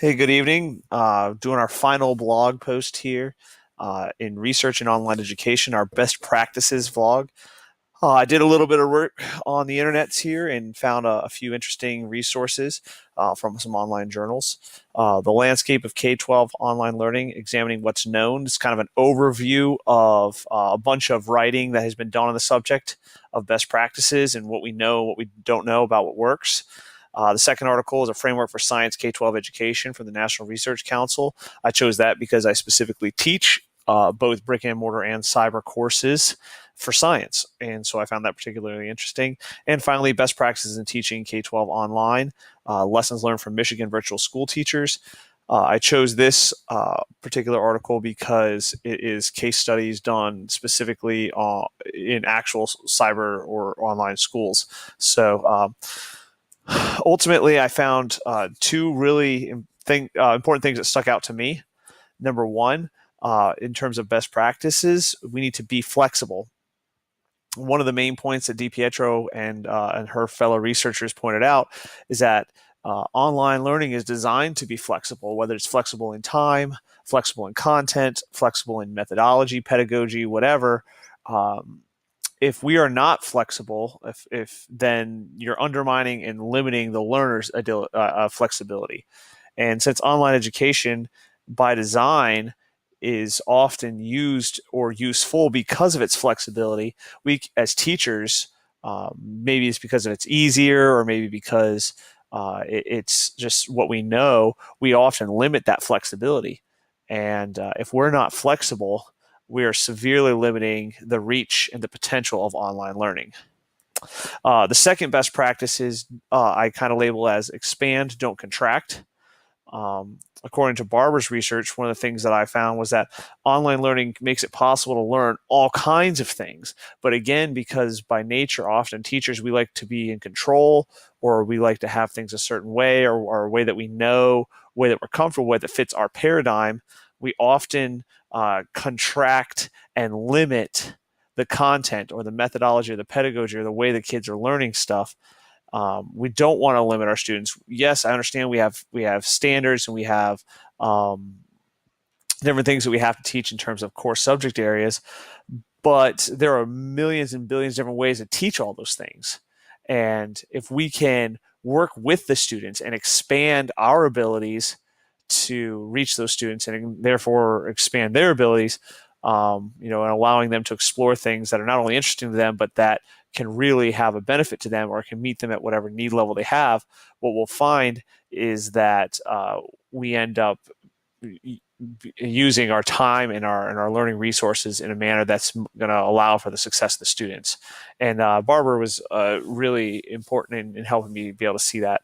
Hey, good evening. Doing our final blog post here in research and online education, our best practices vlog. I did a little bit of work on the internets here and found a few interesting resources from some online journals. The Landscape of K-12 Online Learning, examining what's known. It's kind of an overview of a bunch of writing that has been done on the subject of best practices and what we know, what we don't know about what works. The second article is a framework for science K-12 education from the National Research Council. I chose that because I specifically teach both brick and mortar and cyber courses for science. And so I found that particularly interesting. And finally, best practices in teaching K-12 online, lessons learned from Michigan virtual school teachers. I chose this particular article because it is case studies done specifically in actual cyber or online schools. So ultimately, I found two really important things that stuck out to me. Number one, in terms of best practices, we need to be flexible. One of the main points that DiPietro and her fellow researchers pointed out is that online learning is designed to be flexible, whether it's flexible in time, flexible in content, flexible in methodology, pedagogy, whatever. If we are not flexible, if then you're undermining and limiting the learner's flexibility. And since online education by design is often used or useful because of its flexibility, we as teachers, maybe it's because it's easier or maybe because it's just what we know, we often limit that flexibility. And if we're not flexible, we are severely limiting the reach and the potential of online learning. The second best practice is I kind of label as expand, don't contract. According to Barber's research, one of the things that I found was that online learning makes it possible to learn all kinds of things. But again, because by nature, often teachers, we like to be in control, or we like to have things a certain way, or a way that we know, a way that we're comfortable with, that fits our paradigm, we often contract and limit the content or the methodology or the pedagogy or the way the kids are learning stuff. We don't want to limit our students. Yes, I understand we have standards and we have different things that we have to teach in terms of core subject areas, but there are millions and billions of different ways to teach all those things. And if we can work with the students and expand our abilities to reach those students and therefore expand their abilities, and allowing them to explore things that are not only interesting to them, but that can really have a benefit to them or can meet them at whatever need level they have, what we'll find is that we end up using our time and our learning resources in a manner that's going to allow for the success of the students. And Barber was really important in helping me be able to see that.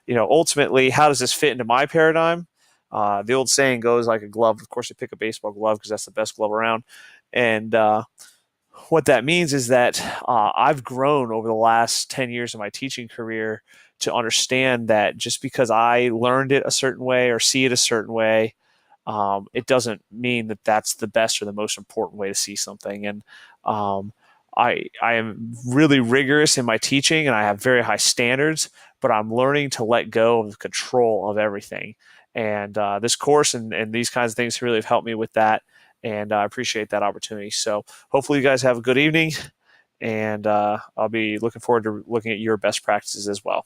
Ultimately, how does this fit into my paradigm? The old saying goes, like a glove. Of course, you pick a baseball glove because that's the best glove around. And what that means is that I've grown over the last 10 years of my teaching career to understand that just because I learned it a certain way or see it a certain way, it doesn't mean that that's the best or the most important way to see something. And I am really rigorous in my teaching and I have very high standards, but I'm learning to let go of the control of everything. And this course and these kinds of things really have helped me with that. And I appreciate that opportunity. So hopefully you guys have a good evening. And I'll be looking forward to looking at your best practices as well.